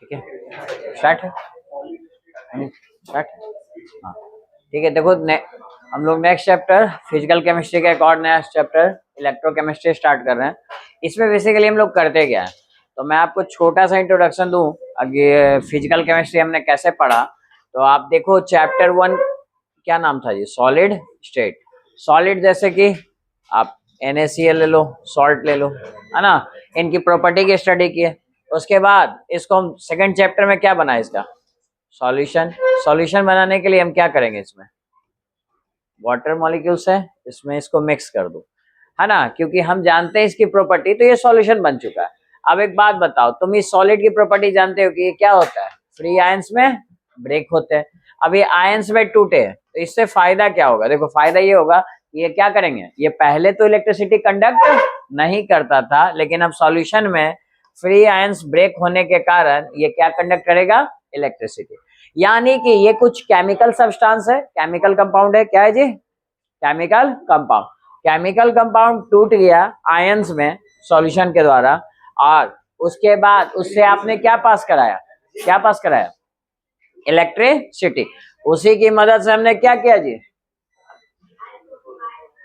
ठीक है, स्टार्ट है, स्टार्ट। हाँ ठीक है, देखो हम लोग नेक्स्ट चैप्टर फिजिकल केमिस्ट्री का एक और नया चैप्टर इलेक्ट्रोकेमिस्ट्री स्टार्ट कर रहे हैं। इसमें बेसिकली हम लोग करते क्या है, तो मैं आपको छोटा सा इंट्रोडक्शन दूं। आगे फिजिकल केमिस्ट्री हमने कैसे पढ़ा, तो आप देखो चैप्टर 1 क्या नाम था जी, सॉलिड स्टेट। सॉलिड जैसे कि आप NaCl ले लो, सॉल्ट ले लो, है ना, इनकी प्रॉपर्टी की स्टडी की है। उसके बाद इसको हम सेकंड चैप्टर में क्या बना इसका, सॉल्यूशन। सॉल्यूशन बनाने के लिए हम क्या करेंगे, इसमें वाटर मॉलिक्यूल्स है, इसमें इसको मिक्स कर दो, है ना, क्योंकि हम जानते हैं इसकी प्रॉपर्टी, तो ये सॉल्यूशन बन चुका है। अब एक बात बताओ, तुम इस सॉलिड की प्रॉपर्टी जानते हो कि ये क्या होता है, फ्री आयंस में ब्रेक होते हैं। अब ये आयंस में टूटे तो इससे फायदा क्या होगा, देखो फायदा ये होगा, ये क्या करेंगे, ये पहले तो इलेक्ट्रिसिटी कंडक्ट नहीं करता था, लेकिन अब सॉल्यूशन में फ्री आयंस ब्रेक होने के कारण ये क्या कंडक्ट करेगा, इलेक्ट्रिसिटी। यानी कि ये कुछ केमिकल सब्सटेंस है, केमिकल कंपाउंड है, क्या है जी, केमिकल कंपाउंड। केमिकल कंपाउंड टूट गया आयंस में सॉल्यूशन के द्वारा, और उसके बाद उससे आपने क्या पास कराया, क्या पास कराया, इलेक्ट्रिसिटी। उसी की मदद से हमने क्या किया जी,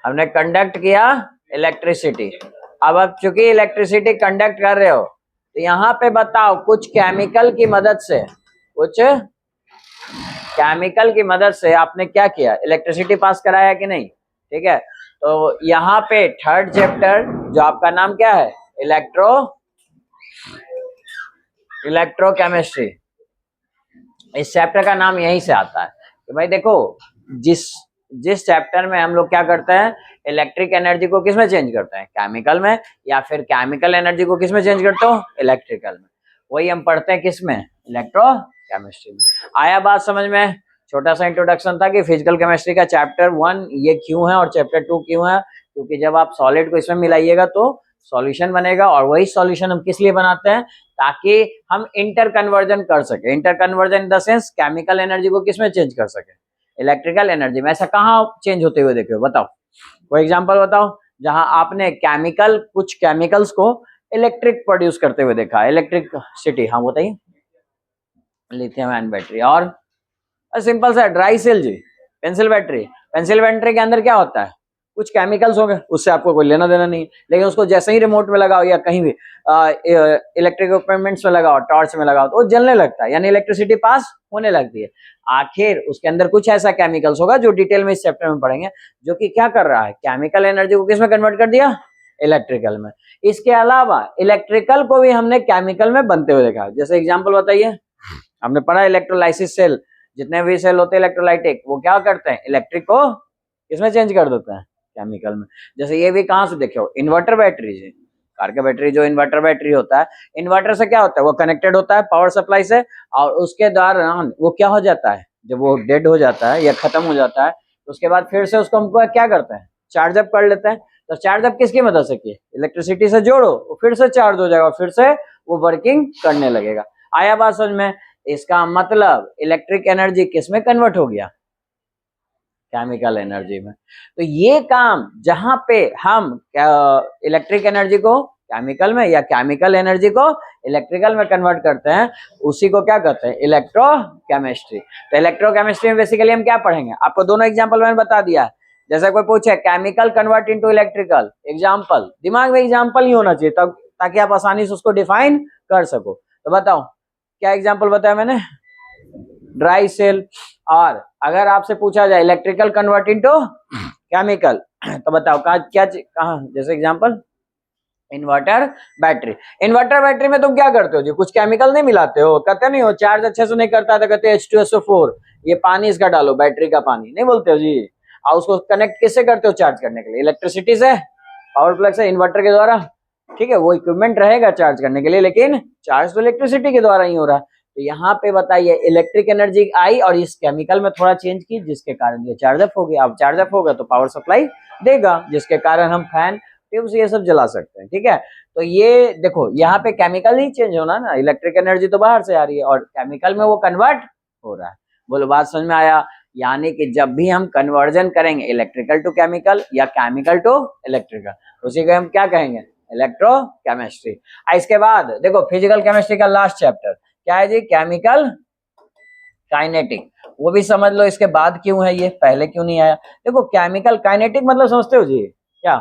हमने कंडक्ट किया इलेक्ट्रिसिटी। अब चूंकि इलेक्ट्रिसिटी कंडक्ट कर रहे हो, तो यहाँ पे बताओ कुछ केमिकल की मदद से, कुछ केमिकल की मदद से आपने क्या किया, इलेक्ट्रिसिटी पास कराया कि नहीं। ठीक है, तो यहाँ पे थर्ड चैप्टर जो आपका नाम क्या है, इलेक्ट्रोकेमिस्ट्री, इस चैप्टर का नाम यहीं से आता है कि भाई देखो, जिस चैप्टर में हम लोग क्या करते हैं, इलेक्ट्रिक एनर्जी को किस में चेंज करते हैं, केमिकल में, या फिर केमिकल एनर्जी को किस में चेंज करते हो, इलेक्ट्रिकल में। वही हम पढ़ते हैं किस में, इलेक्ट्रोकेमिस्ट्री में। आया बात समझ में। छोटा सा इंट्रोडक्शन था कि फिजिकल केमिस्ट्री का चैप्टर 1 ये क्यों है और चैप्टर 2 क्यों है, क्योंकि जब आप सॉलिड को इसमें मिलाइएगा तो सॉल्यूशन बनेगा, और वही सॉल्यूशन हम किस लिए बनाते हैं, ताकि हम इंटर कन्वर्जन कर सके। Inter conversion in the sense chemical energy को किस में चेंज कर सके, इलेक्ट्रिकल एनर्जी में। ऐसा कहाँ चेंज होते हुए देखे हो, बताओ कोई एग्जांपल बताओ जहां आपने कुछ केमिकल्स को इलेक्ट्रिक प्रोड्यूस करते हुए देखा, इलेक्ट्रिसिटी। हाँ बताइए, लिथियम आयन बैटरी, और सिंपल सा ड्राई सेल जी, पेंसिल बैटरी। पेंसिल बैटरी के अंदर क्या होता है, कुछ केमिकल्स हो गए, उससे आपको कोई लेना देना नहीं, लेकिन उसको जैसे ही रिमोट में लगाओ या कहीं भी इलेक्ट्रिक इक्विपमेंट्स में लगाओ, टॉर्च में लगाओ, तो वो जलने लगता है, यानी इलेक्ट्रिसिटी पास होने लगती है। आखिर उसके अंदर कुछ ऐसा केमिकल्स होगा जो डिटेल में इस चैप्टर में पढ़ेंगे, जो कि क्या कर रहा है, केमिकल एनर्जी को किस में कन्वर्ट कर दिया, इलेक्ट्रिकल में। इसके अलावा इलेक्ट्रिकल को भी हमने केमिकल में बनते हुए देखा। जैसे एग्जाम्पल बताइए, हमने पढ़ा इलेक्ट्रोलाइसिस सेल, जितने भी सेल होते हैं इलेक्ट्रोलाइटिक, वो क्या करते हैं, इलेक्ट्रिक को किसमें चेंज कर देते हैं, केमिकल में। जैसे ये भी कहाँ से देखो, इन्वर्टर बैटरी जी, कार का बैटरी जो इन्वर्टर बैटरी होता है, इन्वर्टर से क्या होता है, वो कनेक्टेड होता है पावर सप्लाई से, और उसके दौरान वो क्या हो जाता है, जब वो डेड हो जाता है या खत्म हो जाता है, तो उसके बाद फिर से उसको हमको क्या करते हैं, चार्ज अप कर लेते हैं। तो चार्ज अप किसकी मदद से किए, इलेक्ट्रिसिटी से जोड़ो, वो फिर से चार्ज हो जाएगा, फिर से वो वर्किंग करने लगेगा। आया बात समझ में। इसका मतलब इलेक्ट्रिक एनर्जी किस में कन्वर्ट हो गया, केमिकल एनर्जी में। तो ये काम जहां पे हम इलेक्ट्रिक एनर्जी को केमिकल में या केमिकल एनर्जी को इलेक्ट्रिकल में कन्वर्ट करते हैं, उसी को क्या कहते हैं, इलेक्ट्रोकेमिस्ट्री। तो इलेक्ट्रोकेमिस्ट्री में बेसिकली हम क्या पढ़ेंगे, आपको दोनों एग्जांपल मैंने बता दिया है। जैसे कोई पूछे chemical convert into electrical, example, दिमाग में एग्जांपल ही होना चाहिए तब, ताकि आप आसानी से उसको डिफाइन कर सको। तो बताओ क्या एग्जांपल बताया मैंने, ड्राई सेल। और अगर आपसे पूछा जाए इलेक्ट्रिकल कन्वर्ट इनटू केमिकल, तो बताओ कहाँ, जैसे example inverter battery. Inverter battery में तुम क्या करते हो जी, कुछ केमिकल नहीं मिलाते हो, कहते नहीं हो चार्ज अच्छे से नहीं करता, तो कहते H2SO4, ये पानी इसका डालो, बैटरी का पानी, नहीं बोलते हो जी। और उसको कनेक्ट किससे करते हो चार्ज करने के लिए, इलेक्ट्रिसिटी से, पावर प्लग से, इन्वर्टर के द्वारा। ठीक है, वो इक्विपमेंट रहेगा चार्ज करने के लिए, लेकिन चार्ज तो इलेक्ट्रिसिटी के द्वारा ही हो रहा है। तो यहाँ पे बताइए इलेक्ट्रिक एनर्जी आई और इस केमिकल में थोड़ा चेंज की, जिसके कारण ये चार्ज अप हो गया। अब चार्ज अप होगा तो पावर सप्लाई देगा, जिसके कारण हम फैन ट्यूब्स ये सब जला सकते हैं। ठीक है, तो ये देखो यहाँ पे केमिकल ही चेंज होना ना, इलेक्ट्रिक एनर्जी तो बाहर से आ रही है और केमिकल में वो कन्वर्ट हो रहा है। बोलो बात समझ में आया। यानी कि जब भी हम कन्वर्जन करेंगे इलेक्ट्रिकल टू केमिकल या केमिकल टू इलेक्ट्रिकल, उसी को हम क्या कहेंगे, इलेक्ट्रोकेमिस्ट्री। इसके बाद देखो फिजिकल केमिस्ट्री का लास्ट चैप्टर क्या है जी, केमिकल काइनेटिक। वो भी समझ लो इसके बाद क्यों है, ये पहले क्यों नहीं आया। देखो केमिकल काइनेटिक मतलब समझते हो जी क्या,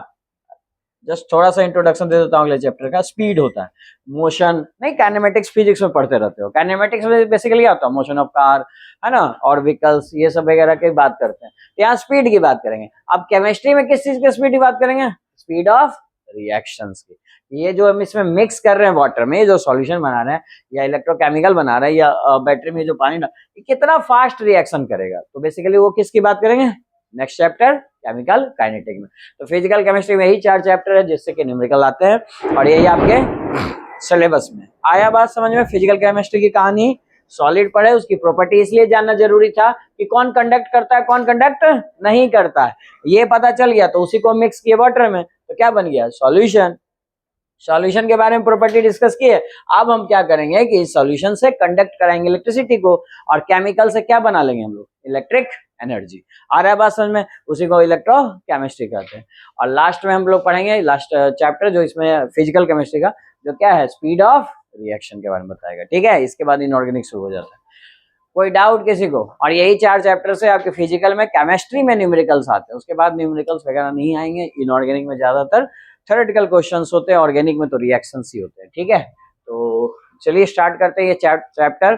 जस्ट थोड़ा सा इंट्रोडक्शन दे देता हूँ अगले चैप्टर का। स्पीड होता है, मोशन नहीं, काइनेमेटिक्स फिजिक्स में पढ़ते रहते हो। काइनेमेटिक्स में बेसिकली क्या होता है, मोशन ऑफ कार है ना, और व्हीकल्स, ये सब वगैरह की बात करते हैं। यहाँ स्पीड की बात करेंगे। अब केमिस्ट्री में किस चीज की स्पीड की बात करेंगे, स्पीड ऑफ रिएक्शंस की। ये जो हम इसमें मिक्स कर रहे हैं वाटर में, जो सॉल्यूशन बना रहे हैं या इलेक्ट्रोकेमिकल बना रहे हैं या बैटरी में जो पानी ना, ये कितना फास्ट रिएक्शन करेगा। तो बेसिकली वो किसकी बात करेंगे नेक्स्ट चैप्टर, केमिकल काइनेटिक में। तो फिजिकल केमिस्ट्री में यही 4 चैप्टर है जिससे कि न्यूमेरिकल आते हैं, और यही आपके सिलेबस में आया। बात समझ में, फिजिकल केमिस्ट्री की कहानी सॉलिड पढ़े, उसकी प्रॉपर्टी इसलिए जानना जरूरी था कि कौन कंडक्ट करता है कौन कंडक्ट नहीं करता है, ये पता चल गया तो उसी को मिक्स किए वाटर में, तो क्या बन गया सॉल्यूशन। सॉल्यूशन के बारे में प्रॉपर्टी डिस्कस की है। अब हम क्या करेंगे कि इस सॉल्यूशन से कंडक्ट कराएंगे इलेक्ट्रिसिटी को, और केमिकल से क्या बना लेंगे हम लोग, इलेक्ट्रिक एनर्जी। आ रहा है बात समझ में, उसी को इलेक्ट्रो केमिस्ट्री कहते हैं। और लास्ट में हम लोग पढ़ेंगे लास्ट चैप्टर जो इसमें फिजिकल केमिस्ट्री का, जो क्या है स्पीड ऑफ रिएक्शन के बारे में बताएगा। ठीक है, इसके बाद इनऑर्गेनिक शुरू हो जाता है। कोई डाउट किसी को। और यही 4 चैप्टर से आपके फिजिकल में, केमिस्ट्री में न्यूमेरिकल्स आते हैं, उसके बाद न्यूमेरिकल्स वगैरह नहीं आएंगे। इनऑर्गेनिक में ज्यादातर थ्योरेटिकल क्वेश्चंस होते हैं, ऑर्गेनिक में तो रिएक्शंस ही होते हैं। ठीक है, तो चलिए स्टार्ट करते हैं ये चैप्टर।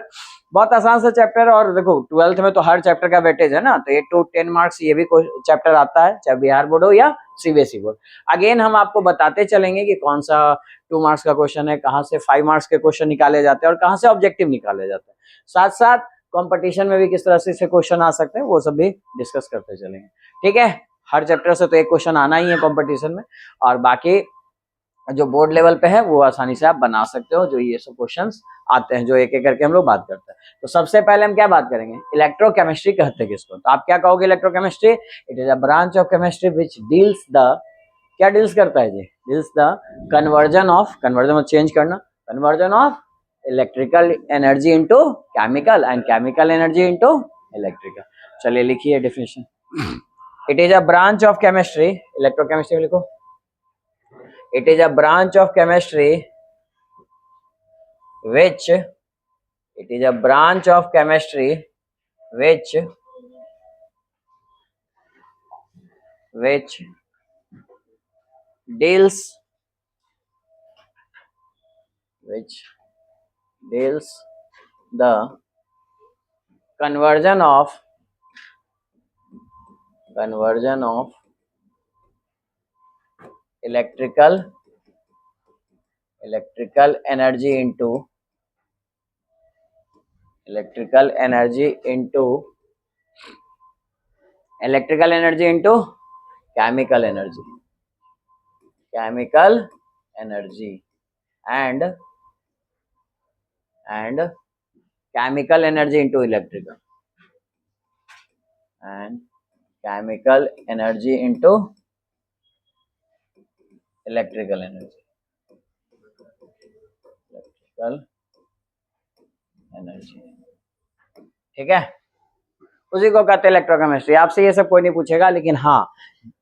बहुत आसान सा चैप्टर है, और देखो 12th में तो हर चैप्टर का वेटेज है ना, तो 8 to 10 मार्क्स ये भी चैप्टर आता है, चाहे बिहार बोर्ड हो या सीबीएसई बोर्ड। अगेन हम आपको बताते चलेंगे कि कौन सा 2 मार्क्स का क्वेश्चन है, कहाँ से 5 मार्क्स के क्वेश्चन निकाले जाते हैं, और कहाँ से ऑब्जेक्टिव निकाले जाते हैं। साथ साथ कंपटीशन में भी किस तरह से क्वेश्चन आ सकते हैं, वो सब भी डिस्कस करते चलेंगे। ठीक है, हर चैप्टर से तो एक क्वेश्चन आना ही है कंपटीशन में, और बाकी जो बोर्ड लेवल पे है वो आसानी से आप बना सकते हो, जो ये सब क्वेश्चंस आते हैं, जो एक एक करके हम लोग बात करते हैं। तो सबसे पहले हम क्या बात करेंगे, इलेक्ट्रोकेमिस्ट्री कहते हैं किसको। तो आप क्या कहोगे electrochemistry, it is a branch of chemistry which deals the, क्या डील्स करता है जी, deals the conversion of, conversion में चेंज करना, conversion of electrical energy into chemical and chemical energy into electrical. चलिए लिखिए definition. It is a branch of chemistry, electrochemistry में लिखो, it is a branch of chemistry which, it is a branch of chemistry which deals the conversion of electrical energy into chemical energy and chemical energy into electrical and chemical energy into electrical energy ठीक है, उसी को कहते हैं electrochemistry. आपसे ये सब कोई नहीं पूछेगा, लेकिन हाँ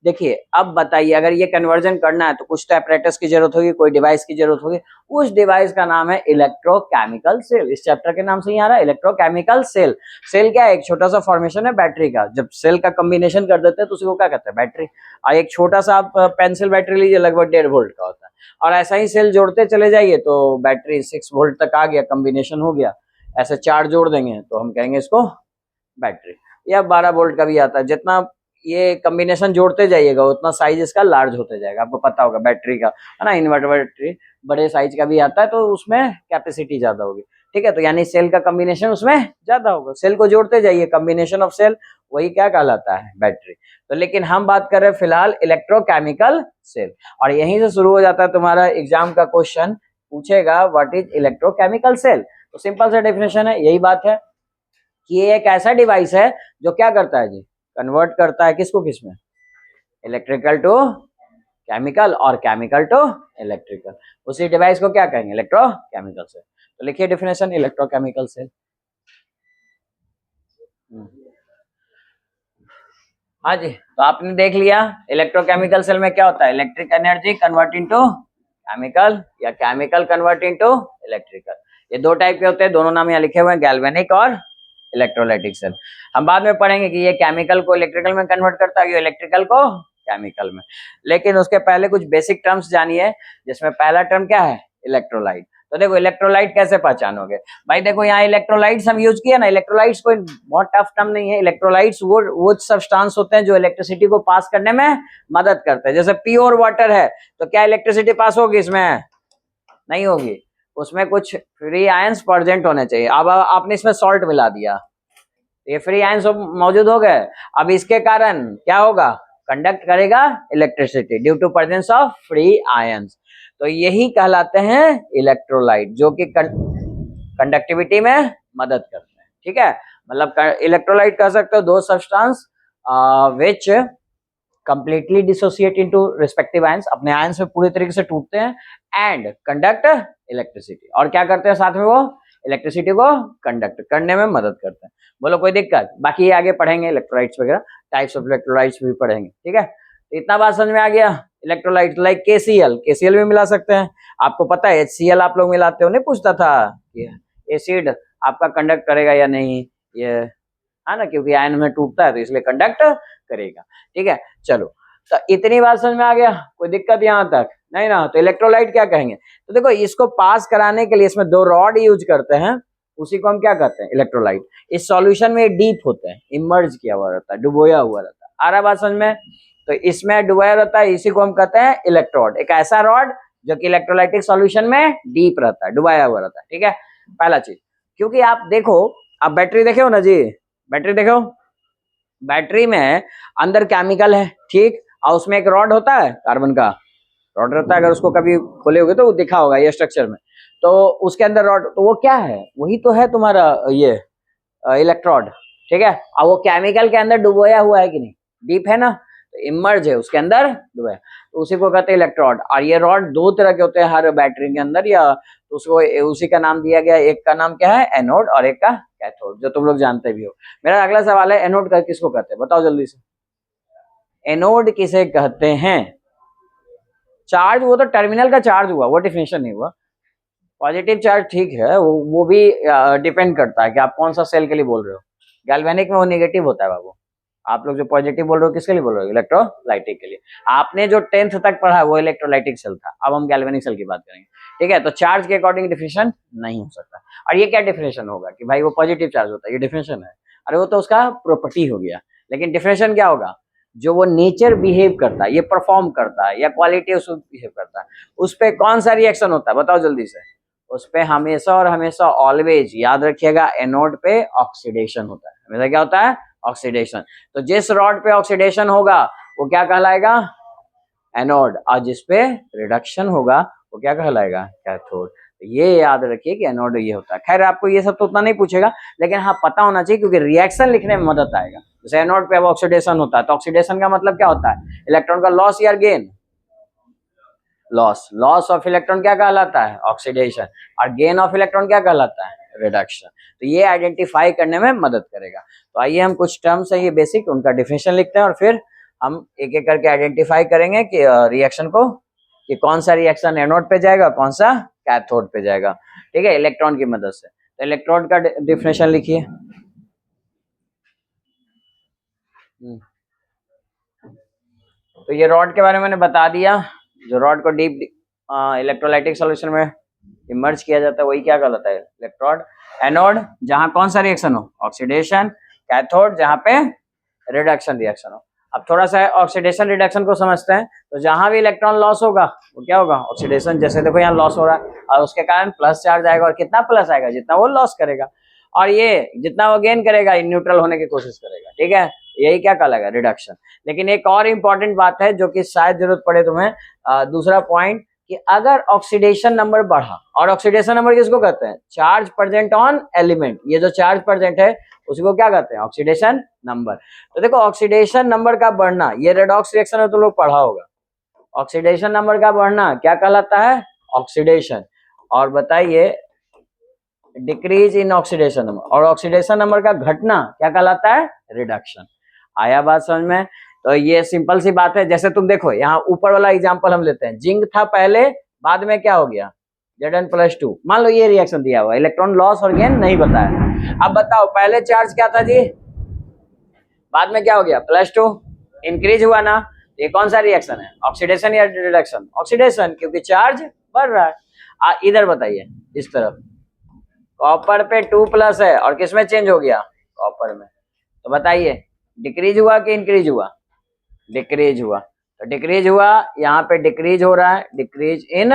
देखिए अब बताइए, अगर ये कन्वर्जन करना है तो कुछ तो apparatus की जरूरत होगी, कोई डिवाइस की जरूरत होगी, उस डिवाइस का नाम है इलेक्ट्रोकेमिकल सेल। इस चैप्टर के नाम से ही आ रहा है इलेक्ट्रोकेमिकल सेल। सेल क्या है, एक छोटा सा फॉर्मेशन है बैटरी का। जब सेल का कॉम्बिनेशन कर देते हैं तो उसी को क्या कहते हैं, बैटरी। और एक छोटा सा आप पेंसिल बैटरी लीजिए, लगभग 1.5 वोल्ट का होता है, और ऐसा ही सेल जोड़ते चले जाइए तो बैटरी 6 वोल्ट तक आ गया, कॉम्बिनेशन हो गया। ऐसे 4 जोड़ देंगे तो हम कहेंगे इसको बैटरी। या 12 वोल्ट का भी आता है। जितना ये कॉम्बिनेशन जोड़ते जाइएगा उतना साइज इसका लार्ज होते जाएगा। आपको पता होगा बैटरी का, है ना, इन्वर्टर बैटरी बड़े साइज का भी आता है, तो उसमें कैपेसिटी ज्यादा होगी। ठीक है, तो यानी सेल का कॉम्बिनेशन उसमें ज्यादा होगा। सेल को जोड़ते जाइए, कॉम्बिनेशन ऑफ सेल, वही क्या कहलाता है, बैटरी। तो लेकिन हम बात कर रहे हैं फिलहाल इलेक्ट्रोकेमिकल सेल, और यहीं से शुरू हो जाता है तुम्हारा एग्जाम का क्वेश्चन। पूछेगा व्हाट इज इलेक्ट्रोकेमिकल सेल, तो सिंपल सा डेफिनेशन है, यही बात है कि ये एक ऐसा डिवाइस है जो क्या करता है जी, कन्वर्ट करता है किसको किसमें, इलेक्ट्रिकल टू केमिकल और केमिकल टू इलेक्ट्रिकल। उसी डिवाइस को क्या कहेंगे, इलेक्ट्रोकेमिकल सेल। तो लिखिए डेफिनेशन इलेक्ट्रोकेमिकल सेल। हाँ जी, तो आपने देख लिया इलेक्ट्रोकेमिकल सेल में क्या होता है, electric energy convert into chemical या केमिकल कन्वर्ट इनटू इलेक्ट्रिकल। ये दो टाइप के होते हैं, दोनों नाम यहाँ लिखे हुए हैं, गैल्वेनिक और इलेक्ट्रोलाइटिक सेल। हम बाद में पढ़ेंगे कि ये केमिकल को इलेक्ट्रिकल में कन्वर्ट करता है, ये इलेक्ट्रिकल को केमिकल में। लेकिन उसके पहले कुछ बेसिक टर्म्स जानिए, जिसमें पहला टर्म क्या है, इलेक्ट्रोलाइट। तो देखो इलेक्ट्रोलाइट कैसे पहचानोगे भाई, देखो यहाँ इलेक्ट्रोलाइट्स हम यूज किए ना, इलेक्ट्रोलाइट्स कोई बहुत टफ टर्म नहीं है। इलेक्ट्रोलाइट्स वो सब्सटेंस होते हैं जो इलेक्ट्रिसिटी को पास करने में मदद करते हैं। जैसे प्योर वाटर है तो क्या इलेक्ट्रिसिटी पास होगी इसमें? नहीं होगी, उसमें कुछ फ्री आयंस प्रेजेंट होने चाहिए। अब आपने इसमें सॉल्ट मिला दिया, ये फ्री आयंस मौजूद हो गए, अब इसके कारण क्या होगा, कंडक्ट करेगा electricity due to presence of free ions. तो यही कहलाते हैं इलेक्ट्रोलाइट, जो कि कंडक्टिविटी में मदद करते हैं। ठीक है, मतलब इलेक्ट्रोलाइट कह सकते हो दो substance which completely dissociate into respective ions, अपने आयंस में पूरी तरीके से टूटते हैं, एंड कंडक्ट इलेक्ट्रिसिटी, और क्या करते हैं साथ में, वो इलेक्ट्रिसिटी को कंडक्ट करने में मदद करते हैं। बोलो कोई दिक्कत? बाकी ये आगे पढ़ेंगे, इलेक्ट्रोलाइट्स वगैरह, टाइप्स ऑफ इलेक्ट्रोलाइट्स भी पढ़ेंगे। ठीक है, तो इतना बात समझ में आ गया। इलेक्ट्रोलाइट लाइक KCl भी मिला सकते हैं। आपको पता है HCl आप लोग मिलाते हो, नहीं पूछता था कि एसिड आपका कंडक्ट करेगा या नहीं, ये है ना, क्योंकि आयन में टूटता है तो इसलिए कंडक्ट करेगा। ठीक है, चलो तो इतनी बात समझ में आ गया, कोई दिक्कत यहाँ तक नहीं ना? तो इलेक्ट्रोलाइट क्या कहेंगे, तो देखो इसको पास कराने के लिए इसमें दो रॉड यूज करते हैं, उसी को हम क्या कहते हैं, इलेक्ट्रोलाइट। इस सॉल्यूशन में डीप होते हैं, इमर्ज किया हुआ रहता है, डुबोया हुआ रहता है। आ रहा बात समझ में? तो इसमें डुबोया रहता है, इसी को हम कहते हैं इलेक्ट्रोड, एक ऐसा रॉड जो कि इलेक्ट्रोलाइटिक सॉल्यूशन में डीप रहता है, डुबाया हुआ रहता है। ठीक है, पहला चीज, क्योंकि आप देखो, आप बैटरी देखे हो ना जी, बैटरी देखो, बैटरी में अंदर केमिकल है, ठीक, और उसमें एक रॉड होता है, कार्बन का रॉड रहता है, अगर उसको कभी खोले होगे तो वो दिखा होगा ये स्ट्रक्चर में। तो उसके अंदर रॉड, तो वो क्या है, वही तो है तुम्हारा ये इलेक्ट्रोड। ठीक है, और वो केमिकल के अंदर डुबोया हुआ है कि नहीं, डीप है ना, तो इमर्ज है उसके अंदर डुबोया, तो उसी को कहते हैं इलेक्ट्रोड। और ये रॉड दो तरह के होते हैं हर बैटरी के अंदर, या तो उसको उसी का नाम दिया गया, एक का नाम क्या है एनोड और एक का कैथोड, जो तुम लोग जानते भी हो। मेरा अगला सवाल है, एनोड का किसको कहते हैं, बताओ जल्दी से, एनोड किसे कहते हैं? चार्ज, वो तो टर्मिनल का चार्ज हुआ, वो डिफिनेशन नहीं हुआ। पॉजिटिव चार्ज ठीक है, वो भी डिपेंड करता है कि आप कौन सा सेल के लिए बोल रहे हो। गैल्वेनिक में वो नेगेटिव होता है बाबू। आप लोग जो पॉजिटिव बोल रहे हो किसके लिए बोल रहे हो, इलेक्ट्रोलाइटिक के लिए। आपने जो 10th तक पढ़ा वो इलेक्ट्रोलाइटिक सेल था, अब हम गैल्वेनिक सेल की बात करेंगे। ठीक है, तो चार्ज के अकॉर्डिंग डिफिनेशन नहीं हो सकता। और ये क्या डिफिनेशन होगा कि भाई वो पॉजिटिव चार्ज होता है, ये डिफिनेशन है? अरे वो तो उसका प्रॉपर्टी हो गया, लेकिन डिफिनेशन क्या होगा, जो वो नेचर बिहेव करता है, ये परफॉर्म करता है, या क्वालिटी उसको बिहेव करता है, उस पर कौन सा रिएक्शन होता है, बताओ जल्दी से। उस पे हमेशा और हमेशा ऑलवेज याद रखिएगा, एनोड पे ऑक्सीडेशन होता है, हमेशा क्या होता है, ऑक्सीडेशन। तो जिस रॉड पे ऑक्सीडेशन होगा वो क्या कहलाएगा, एनोड, और जिस पे रिडक्शन होगा वो क्या कहलाएगा, कैथोड। तो ये याद रखिए कि एनोड ये होता है। खैर आपको ये सब तो उतना नहीं पूछेगा, लेकिन हाँ पता होना चाहिए, क्योंकि रिएक्शन लिखने में मदद आएगा। जैसे एनोड पे अब ऑक्सीडेशन होता है, तो ऑक्सीडेशन का मतलब क्या होता है, इलेक्ट्रॉन का लॉस या गेन, लॉस ऑफ इलेक्ट्रॉन क्या कहलाता है, ऑक्सीडेशन, और गेन ऑफ इलेक्ट्रॉन क्या कहलाता है, रिडक्शन। तो ये आइडेंटिफाई करने में मदद करेगा। तो आइए हम कुछ टर्म्स है ये बेसिक, उनका डिफिनेशन लिखते हैं, और फिर हम एक एक करके आइडेंटिफाई करेंगे कि रिएक्शन को, कि कौन सा रिएक्शन एनोड पे जाएगा, कौन सा कैथोड पे जाएगा। ठीक है, इलेक्ट्रॉन की मदद से। तो इलेक्ट्रोड का डिफिनेशन लिखिए। तो ये रॉड के बारे में मैंने बता दिया, जो रॉड को डीप इलेक्ट्रोलाइटिक सॉल्यूशन में इमर्ज किया जाता है वही क्या कहलाता है, इलेक्ट्रोड। एनोड जहां कौन सा रिएक्शन हो, ऑक्सीडेशन। कैथोड जहां पे रिडक्शन रिएक्शन हो। अब थोड़ा सा ऑक्सीडेशन रिडक्शन को समझते हैं। तो जहां भी इलेक्ट्रॉन लॉस होगा वो क्या होगा, ऑक्सीडेशन। जैसे देखो यहाँ लॉस हो रहा है और उसके कारण प्लस चार्ज आएगा, और कितना प्लस आएगा, जितना वो लॉस करेगा, और ये जितना वो गेन करेगा न्यूट्रल होने की कोशिश करेगा। ठीक है, यही क्या कहलाएगा, रिडक्शन। लेकिन एक और इम्पॉर्टेंट बात है जो कि शायद जरूरत पड़े तुम्हें, दूसरा पॉइंट, कि अगर ऑक्सीडेशन नंबर बढ़ा, और ऑक्सीडेशन नंबर किसको कहते हैं, चार्ज प्रेजेंट ऑन एलिमेंट, ये जो चार्ज प्रेजेंट है उसको क्या कहते हैं, ऑक्सीडेशन नंबर। तो देखो ऑक्सीडेशन नंबर का बढ़ना, ये रेडॉक्स रिएक्शन में तो लोग पढ़ा होगा, ऑक्सीडेशन नंबर का बढ़ना क्या कहलाता है, ऑक्सीडेशन। और बताइए डिक्रीज इन ऑक्सीडेशन नंबर, और ऑक्सीडेशन नंबर का घटना क्या कहलाता है, रिडक्शन। आया बात समझ में? तो ये सिंपल सी बात है। जैसे तुम देखो यहाँ ऊपर वाला एग्जांपल हम लेते हैं, जिंक था पहले, बाद में क्या हो गया, Zn+2। मान लो ये रिएक्शन दिया हुआ, इलेक्ट्रॉन लॉस और गेन नहीं बताया। अब बताओ पहले चार्ज क्या था जी, बाद में क्या हो गया, +2, इंक्रीज हुआ ना। ये कौन सा रिएक्शन है, ऑक्सीडेशन या रिडक्शन? ऑक्सीडेशन, क्योंकि चार्ज बढ़ रहा है। इधर बताइए, इस तरफ कॉपर पे 2+ है और किस में चेंज हो गया, कॉपर में। तो बताइए डिक्रीज हुआ कि इंक्रीज हुआ, डिक्रीज हुआ। तो डिक्रीज हुआ, यहाँ पे डिक्रीज हो रहा है, डिक्रीज इन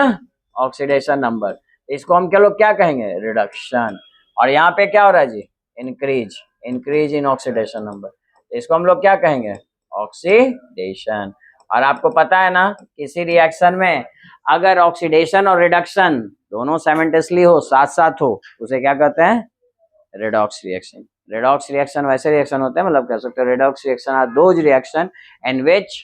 ऑक्सीडेशन नंबर, इसको हम क्या लोग क्या कहेंगे, रिडक्शन। और यहाँ पे क्या हो रहा है जी, increase, increase in oxidation number, इसको हम लोग क्या कहेंगे, ऑक्सीडेशन। और आपको पता है ना, किसी रिएक्शन में अगर ऑक्सीडेशन और रिडक्शन दोनों साइमल्टेनियसली हो, साथ साथ हो, उसे क्या कहते हैं, रेडॉक्स रिएक्शन। रेडॉक्स रिएक्शन वैसे रिएक्शन होते हैं, मतलब कह सकते हो redox reaction are those reaction in which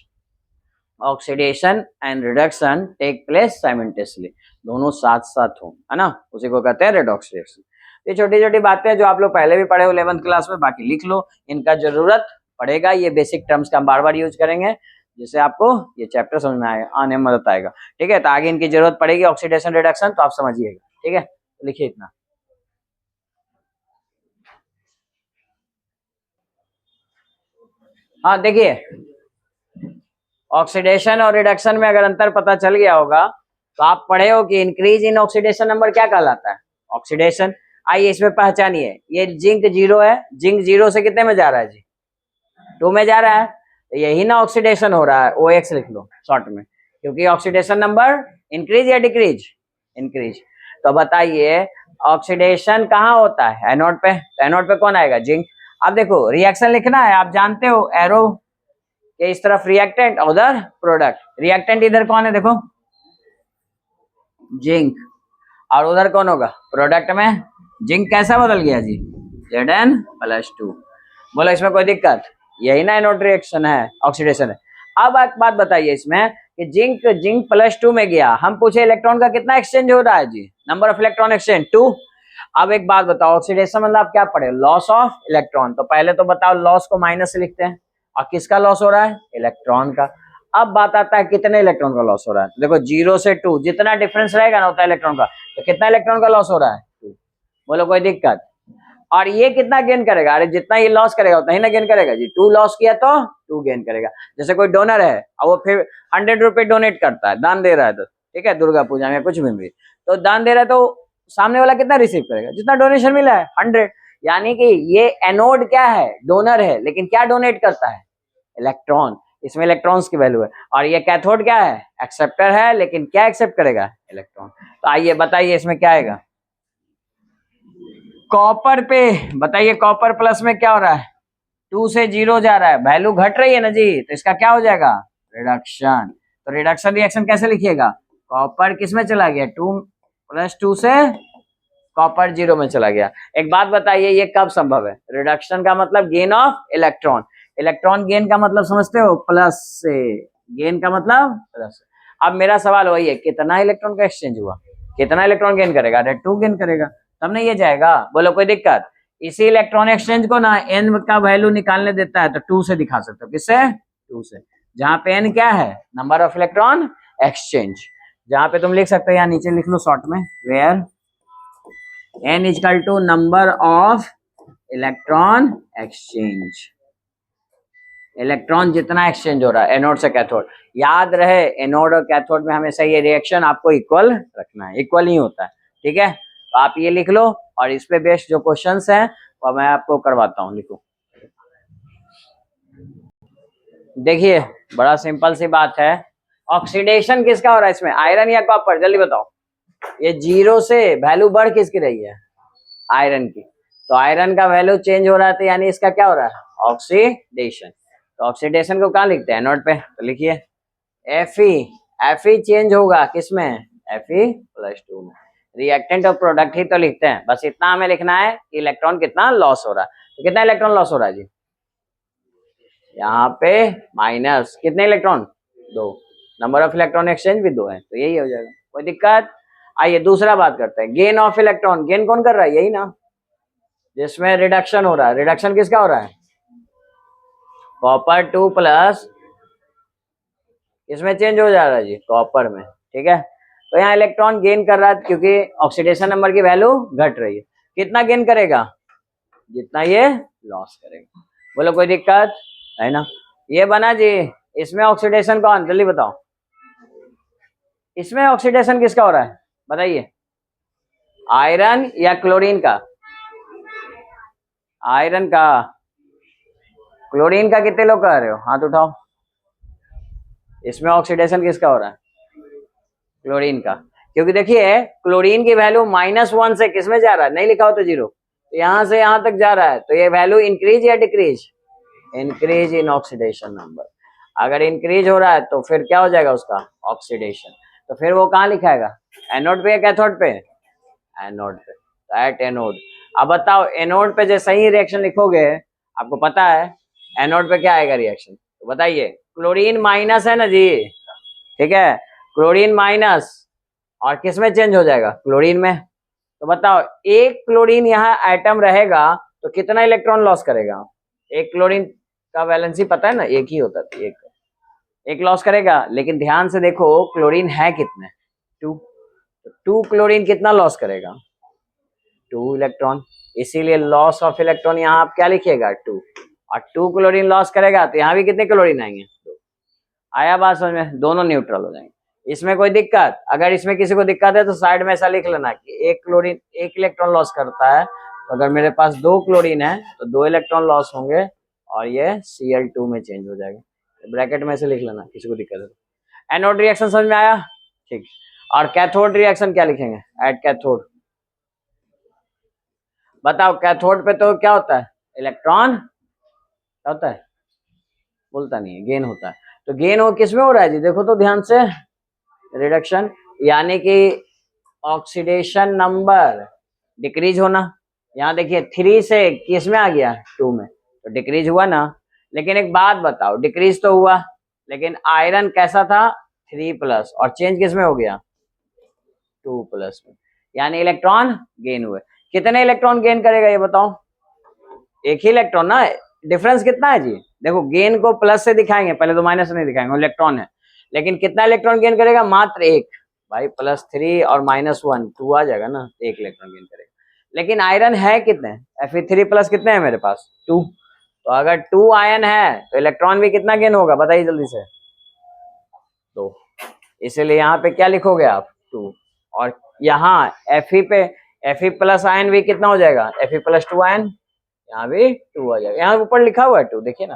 oxidation and reduction take place simultaneously, दोनों साथ साथ हो, है ना, उसी को कहते हैं रेडॉक्स रिएक्शन। ये छोटी छोटी बातें जो आप लोग पहले भी पढ़े हो 11th क्लास में, बाकी लिख लो, इनका जरूरत पड़ेगा, ये बेसिक टर्म्स का हम बार बार यूज करेंगे, जिससे आपको ये चैप्टर समझ में आने में मदद आएगा। ठीक है, तो आगे इनकी जरूरत पड़ेगी ऑक्सीडेशन रिडक्शन, तो आप समझिएगा। ठीक है, तो लिखिए इतना। हाँ देखिए, ऑक्सीडेशन और रिडक्शन में अगर अंतर पता चल गया होगा, तो आप पढ़े हो कि इंक्रीज इन ऑक्सीडेशन नंबर क्या कहलाता है, ऑक्सीडेशन। आइए इसमें पहचानिए, ये जिंक 0 है, जिंक 0 से कितने में जा रहा है जी, 2 में जा रहा है, तो यही ना ऑक्सीडेशन हो रहा है, OX लिख लो शॉर्ट में, क्योंकि ऑक्सीडेशन नंबर इंक्रीज या डिक्रीज, इंक्रीज। तो बताइए ऑक्सीडेशन कहाँ होता है, एनोड पे, तो एनोड पे कौन आएगा, जिंक। अब देखो रिएक्शन लिखना है, आप जानते हो एरो के इस तरफ रिएक्टेंट, उधर प्रोडक्ट। रिएक्टेंट इधर कौन है देखो, जिंक, और उधर कौन होगा, प्रोडक्ट में जिंक कैसा बदल गया जी, Zn+2। बोलो इसमें कोई दिक्कत, यही ना एनोड रिएक्शन है, ऑक्सीडेशन है। अब एक बात बताइए इसमें कि जिंक +2 में गया, हम पूछे इलेक्ट्रॉन का कितना एक्सचेंज हो रहा है जी, नंबर ऑफ इलेक्ट्रॉन एक्सचेंज 2। अब एक बात बताओ, ऑक्सीडेशन मतलब आप क्या पढ़े, लॉस ऑफ इलेक्ट्रॉन। तो पहले तो बताओ लॉस को माइनस से लिखते हैं, और किसका लॉस हो रहा है, इलेक्ट्रॉन का। अब बात आता है कितने इलेक्ट्रॉन का लॉस हो रहा है, देखो 0 से 2 जितना डिफरेंस रहेगा ना होता है इलेक्ट्रॉन का, तो कितना इलेक्ट्रॉन का लॉस हो रहा है, 2। बोलो कोई दिक्कत। और ये कितना गेन करेगा, अरे जितना ये लॉस करेगा उतना ही ना गेन करेगा जी, 2 लॉस किया तो 2 गेन करेगा। जैसे कोई डोनर है और वो फिर 100 रुपए डोनेट करता है, दान दे रहा है, तो ठीक है, दुर्गा पूजा में कुछ भी तो दान दे रहा है, तो सामने वाला कितना रिसीव करेगा, जितना डोनेशन मिला है 100। यानी कि ये एनोड क्या है, डोनर है, लेकिन क्या डोनेट करता है, इलेक्ट्रॉन, इसमें इलेक्ट्रॉन्स की वैल्यू है। और ये कैथोड क्या है, एक्सेप्टर है, लेकिन क्या एक्सेप्ट करेगा, इलेक्ट्रॉन। तो आइए बताइए इसमें क्या आएगा, कॉपर पे बताइए, कॉपर प्लस में क्या हो रहा है, 2 से 0 जा रहा है, वैल्यू घट रही है ना जी, तो इसका क्या हो जाएगा, रिडक्शन। तो रिडक्शन रिएक्शन कैसे लिखिएगा, कॉपर किस में चला गया, 2+2 से कॉपर 0 में चला गया। एक बात बताइए ये कब संभव है, रिडक्शन का मतलब gain of electron, electron gain का मतलब समझते हो, प्लस से, गेन का मतलब प्लस। अब मेरा सवाल वही है, कितना इलेक्ट्रॉन का एक्सचेंज हुआ, कितना इलेक्ट्रॉन गेन करेगा, 2 गेन करेगा, तब नहीं ये जाएगा। बोलो कोई दिक्कत। इसी इलेक्ट्रॉन एक्सचेंज को ना एन का वैल्यू निकालने देता है, तो 2 से दिखा सकते हो, किससे, 2 से, जहां पे एन क्या है, नंबर ऑफ इलेक्ट्रॉन एक्सचेंज। जहां पे तुम लिख सकते हो, यहाँ नीचे लिख लो शॉर्ट में, where n equal to number of electron exchange, electron जितना एक्सचेंज हो रहा है एनोड से कैथोड। याद रहे एनोड और कैथोड में हमेशा ये रिएक्शन आपको इक्वल रखना है, इक्वल ही होता है। ठीक है, तो आप ये लिख लो, और इस पे बेस्ड जो क्वेश्चंस हैं वो मैं आपको करवाता हूँ, लिखो। देखिए बड़ा सिंपल सी बात है, ऑक्सीडेशन किसका हो रहा है इसमें, आयरन या कॉपर, जल्दी बताओ। ये 0 से वैल्यू बढ़ किसकी रही है, आयरन की, तो आयरन का वैल्यू चेंज हो रहा है, तो यानी इसका क्या हो रहा है, ऑक्सीडेशन। तो ऑक्सीडेशन को कहाँ लिखते हैं, एनोड पे, तो लिखिए Fe चेंज होगा किसमें, Fe+2 में। रिएक्टेंट और प्रोडक्ट ही तो लिखते हैं, बस इतना हमें लिखना है कि इलेक्ट्रॉन कितना लॉस हो रहा है। तो कितना इलेक्ट्रॉन लॉस हो रहा है जी, यहाँ पे माइनस, कितने electron, 2, number of electron exchange भी 2 है, तो यही हो जाएगा, कोई दिक्कत। आइए दूसरा बात करते हैं, गेन ऑफ इलेक्ट्रॉन, गेन कौन कर रहा है, यही ना, जिसमें रिडक्शन हो रहा है। रिडक्शन किसका हो रहा है, कॉपर 2 प्लस, इसमें चेंज हो जा रहा है जी, कॉपर में। ठीक है, तो यहाँ इलेक्ट्रॉन गेन कर रहा है क्योंकि ऑक्सीडेशन नंबर की वैल्यू घट रही है। कितना गेन करेगा? जितना ये लॉस करेगा। बोलो कोई दिक्कत है ना? ये बना जी, इसमें ऑक्सीडेशन कौन, जल्दी बताओ, इसमें ऑक्सीडेशन किसका हो रहा है बताइए? आयरन या क्लोरीन का? आयरन का। क्लोरीन का कितने लोग कह रहे हो, हाथ उठाओ। इसमें ऑक्सीडेशन किसका हो रहा है? क्लोरीन का। क्योंकि देखिए क्लोरीन की वैल्यू -1 से किसमें जा रहा है, नहीं लिखा हो तो 0, तो यहां से यहां तक जा रहा है, तो ये वैल्यू इंक्रीज या decrease? Increase in oxidation number. अगर इंक्रीज हो रहा है तो फिर क्या हो जाएगा उसका? ऑक्सीडेशन। तो फिर वो कहाँ लिखाएगा? एनोड पे या कैथोड पे? एनोड पे। तो एट एनोड। अब बताओ एनोड पे जैसे ही रिएक्शन लिखोगे, आपको पता है एनोड पे क्या आएगा रिएक्शन, तो बताइए। क्लोरीन माइनस है ना जी, ठीक है, क्लोरीन माइनस, और किस में चेंज हो जाएगा? क्लोरीन में। तो बताओ एक क्लोरीन यहाँ एटम रहेगा तो कितना इलेक्ट्रॉन लॉस करेगा? एक क्लोरीन का वैलेंसी पता है ना, एक ही होता है, एक लॉस करेगा। लेकिन ध्यान से देखो क्लोरीन है कितने? 2। 2 क्लोरीन कितना लॉस करेगा? 2 इलेक्ट्रॉन। इसीलिए लॉस ऑफ इलेक्ट्रॉन यहाँ आप क्या लिखिएगा? 2। और 2 क्लोरीन लॉस करेगा तो यहाँ भी कितने क्लोरीन आएंगे? 2। आया बात समझ में? दोनों न्यूट्रल हो जाएंगे। इसमें कोई दिक्कत? अगर इसमें किसी को दिक्कत है तो साइड में ऐसा लिख लेना कि एक क्लोरीन 1 इलेक्ट्रॉन लॉस करता है, तो अगर मेरे पास 2 क्लोरीन है तो 2 इलेक्ट्रॉन लॉस होंगे और ये Cl2 में चेंज हो जाएगा। ब्रैकेट में से लिख लेना, किसी को दिक्कत है तो। एनोड रिएक्शन समझ में आया? ठीक। और कैथोड रिएक्शन क्या लिखेंगे? At cathode. बताओ कैथोड पे तो क्या होता है? इलेक्ट्रॉन क्या होता है? बोलता नहीं है, गेन होता है। तो गेन हो किस में हो रहा है जी, देखो तो ध्यान से, रिडक्शन, यानी कि ऑक्सीडेशन नंबर डिक्रीज होना। यहाँ देखिए 3 से किस में आ गया? 2 में, तो डिक्रीज हुआ ना। लेकिन एक बात बताओ, डिक्रीज तो हुआ, लेकिन आयरन कैसा था? 3+, और चेंज किस में हो गया? 2+ में, यानी इलेक्ट्रॉन गेन हुए। कितने इलेक्ट्रॉन गेन करेगा ये बताओ? एक ही इलेक्ट्रॉन ना। डिफरेंस कितना है जी? देखो गेन को प्लस से दिखाएंगे, पहले तो माइनस से नहीं दिखाएंगे, इलेक्ट्रॉन है। लेकिन कितना इलेक्ट्रॉन गेन करेगा? मात्र 1। भाई +3 और -1 2 आ जाएगा ना, 1 इलेक्ट्रॉन गेन करेगा। लेकिन आयरन है कितने? Fe3+ कितने हैं मेरे पास? 2। तो अगर 2 आयन है तो इलेक्ट्रॉन भी कितना गेन होगा बताइए जल्दी से? 2। इसीलिए यहाँ पे क्या लिखोगे आप? 2। और यहाँ Fe पे Fe+ आयन भी कितना हो जाएगा? Fe+2 आयन, यहाँ भी 2 आ जाएगा। यहाँ ऊपर लिखा हुआ है 2, देखिए ना,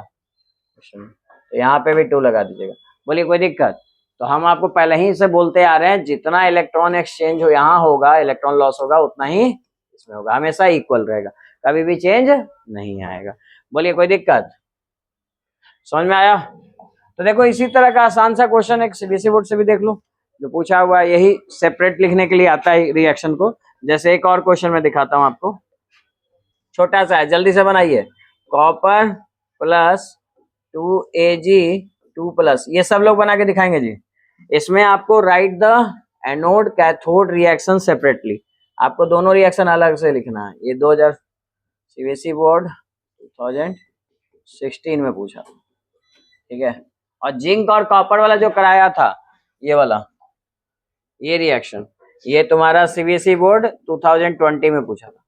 तो यहाँ पे भी 2 लगा दीजिएगा। बोलिए कोई दिक्कत? तो हम आपको पहले ही से बोलते आ रहे हैं, जितना इलेक्ट्रॉन एक्सचेंज हो यहाँ होगा, इलेक्ट्रॉन लॉस होगा, उतना ही इसमें होगा, हमेशा इक्वल रहेगा, कभी भी चेंज नहीं आएगा। बोलिए कोई दिक्कत? समझ में आया? तो देखो इसी तरह का आसान सा क्वेश्चन एक सीबीएसई बोर्ड से भी देख लो, जो पूछा हुआ है, यही सेपरेट लिखने के लिए आता है रिएक्शन को। जैसे एक और क्वेश्चन मैं दिखाता हूँ आपको, छोटा सा है, जल्दी से बनाइए। कॉपर +2Ag2+, ये सब लोग बना के दिखाएंगे जी। इसमें आपको right the anode cathode reaction separately, आपको दोनों रिएक्शन अलग से लिखना है। ये 2000 सीबीएसई बोर्ड 2016 में पूछा, ठीक है। और जिंक और कॉपर वाला जो कराया था, ये वाला, ये रिएक्शन, ये तुम्हारा सीबीएसई बोर्ड 2020 में पूछा था,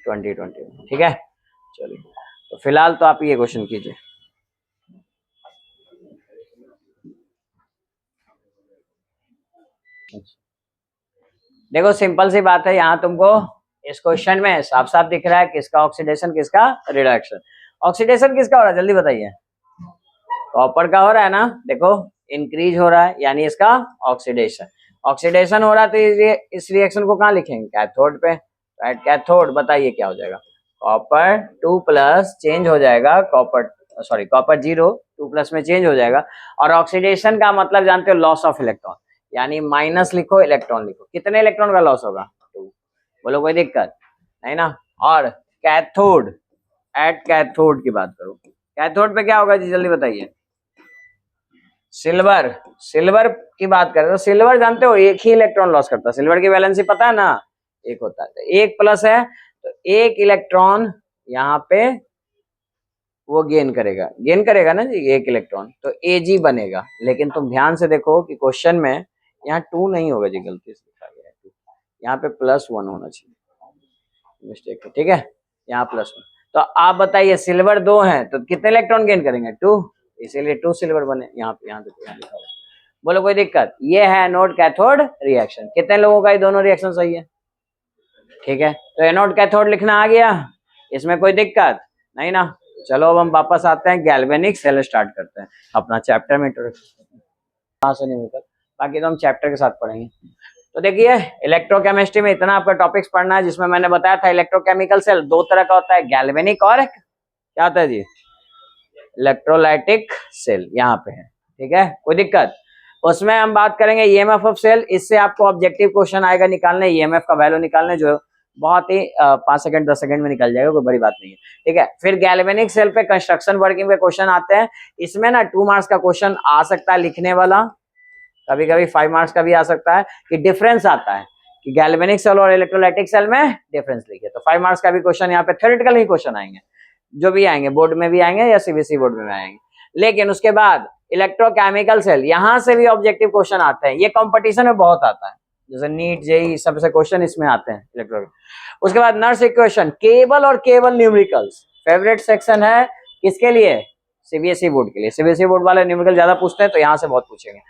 2020 में, ठीक है। चलिए तो फिलहाल तो आप ये क्वेश्चन कीजिए। देखो सिंपल सी बात है, यहाँ तुमको इस क्वेश्चन में साफ साफ दिख रहा है किसका ऑक्सीडेशन किसका रिडक्शन। ऑक्सीडेशन किसका हो रहा है जल्दी बताइए? कॉपर का हो रहा है ना, देखो इंक्रीज हो रहा है, यानी इसका ऑक्सीडेशन। ऑक्सीडेशन हो रहा है तो इस रिएक्शन को कहाँ लिखेंगे? कैथोड पे। तो एट कैथोड बताइए क्या हो जाएगा? कॉपर 2+ चेंज हो जाएगा, कॉपर 0 2+ में चेंज हो जाएगा। और ऑक्सीडेशन का मतलब जानते हो, लॉस ऑफ इलेक्ट्रॉन, यानी माइनस लिखो इलेक्ट्रॉन लिखो। कितने इलेक्ट्रॉन का लॉस होगा? 2। बोलो कोई दिक्कत नहीं ना। और कैथोड, एट कैथोड की बात करो, कैथोड पे क्या होगा जी जल्दी बताइए? सिल्वर की बात करें तो सिल्वर जानते हो एक ही इलेक्ट्रॉन लॉस करता है, सिल्वर की वैलेंसी पता है ना, एक होता है। तो 1+ है तो 1 इलेक्ट्रॉन यहाँ पे वो गेन करेगा ना जी, 1 इलेक्ट्रॉन, तो Ag बनेगा। लेकिन तुम ध्यान से देखो कि क्वेश्चन में यहाँ 2 नहीं होगा जी, गलती से लिखा गया है 2, यहाँ पे +1 होना चाहिए, मिस्टेक है, ठीक है, यहाँ +1। तो आप बताइए सिल्वर 2 है तो कितने इलेक्ट्रॉन गेन करेंगे 2, इसीलिए 2 सिल्वर बने। यहाँ पे, यहाँ देखो, यहाँ लिखा हुआ है। बोलो कोई दिक्कत? ये है एनोड कैथोड रिएक्शन। कितने लोगों का ये दोनों रिएक्शन सही है? ठीक है, तो एनोड कैथोड लिखना आ गया, इसमें कोई दिक्कत नहीं ना। चलो अब हम वापस आते हैं, गैल्वेनिक सेल स्टार्ट करते हैं अपना चैप्टर में इंट्रोडक्शन, कहाँ से नहीं मिलकर, बाकी तो हम चैप्टर के साथ पढ़ेंगे। तो देखिए इलेक्ट्रोकेमिस्ट्री में इतना आपका टॉपिक्स पढ़ना है, जिसमें मैंने बताया था इलेक्ट्रोकेमिकल सेल 2 तरह का होता है, गैल्वेनिक और क्या होता है जी, इलेक्ट्रोलाइटिक सेल, यहाँ पे है, ठीक है, कोई दिक्कत? उसमें हम बात करेंगे ईएमएफ ऑफ सेल, इससे आपको ऑब्जेक्टिव क्वेश्चन आएगा निकालने, ईएमएफ का वैल्यू निकालने, जो बहुत ही 5 सेकंड 10 सेकंड में निकल जाएगा, कोई बड़ी बात नहीं है, ठीक है। फिर गैल्वेनिक सेल पे कंस्ट्रक्शन वर्किंग पे क्वेश्चन आते हैं, इसमें ना 2 मार्क्स का क्वेश्चन आ सकता है लिखने वाला, कभी कभी 5 मार्क्स का भी आ सकता है, कि डिफरेंस आता है कि गैल्वेनिक सेल और इलेक्ट्रोलाइटिक सेल में डिफरेंस लिखिए, तो 5 मार्क्स का भी क्वेश्चन यहाँ पे थ्योरेटिकल ही क्वेश्चन आएंगे, जो भी आएंगे, बोर्ड में भी आएंगे या सीबीएसई बोर्ड में आएंगे। लेकिन उसके बाद इलेक्ट्रोकेमिकल सेल, यहां से भी ऑब्जेक्टिव क्वेश्चन आते हैं, ये कंपटीशन में बहुत आता है, जैसे नीट जेई सबसे क्वेश्चन इसमें आते हैं इलेक्ट्रो। उसके बाद नर्स इक्वेशन, केवल और केवल न्यूमेरिकल्स, फेवरेट सेक्शन है किसके लिए? सीबीएसई बोर्ड के लिए। सीबीएसई बोर्ड वाले न्यूमेरिकल ज्यादा पूछते हैं, तो यहाँ से बहुत पूछेंगे,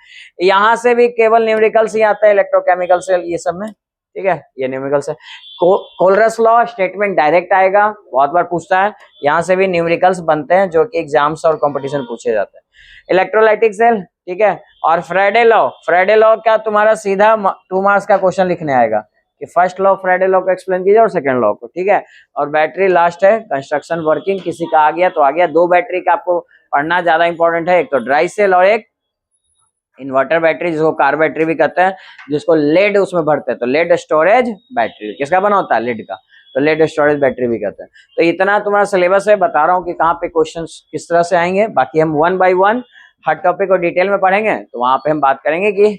यहाँ से भी केवल न्यूमेरिकल्स ही आता है इलेक्ट्रोकेमिकल सेल, ये सब में, ठीक है, ये न्यूमेरिकल्स है। कोलरस लॉ स्टेटमेंट डायरेक्ट आएगा, बहुत बार पूछता है, यहाँ से भी न्यूमेरिकल्स बनते हैं जो कि एग्जाम्स और कंपटीशन पूछे जाते हैं। इलेक्ट्रोलाइटिक सेल, ठीक है, और फ्राइडे लॉ, फ्राइडे लॉ क्या तुम्हारा सीधा 2 मार्क्स का क्वेश्चन लिखने आएगा कि फर्स्ट लॉ फ्राइडे लॉ को एक्सप्लेन कीजिए और सेकंड लॉ को, ठीक है। और बैटरी लास्ट है, कंस्ट्रक्शन वर्किंग, किसी का आ गया तो आ गया। 2 बैटरी का आपको पढ़ना ज्यादा इंपॉर्टेंट है, एक तो ड्राई सेल और एक इन्वर्टर बैटरी, जिसको कार बैटरी भी कहते हैं, जिसको लेड उसमें भरते हैं, तो लेड स्टोरेज बैटरी किसका बना होता है? लेड का, तो लेड स्टोरेज बैटरी भी कहते हैं। तो इतना तुम्हारा सिलेबस है, बता रहा हूँ कि कहाँ पे क्वेश्चंस किस तरह से आएंगे, बाकी हम 1 बाय 1 हर टॉपिक को डिटेल में पढ़ेंगे, तो वहां पे हम बात करेंगे कि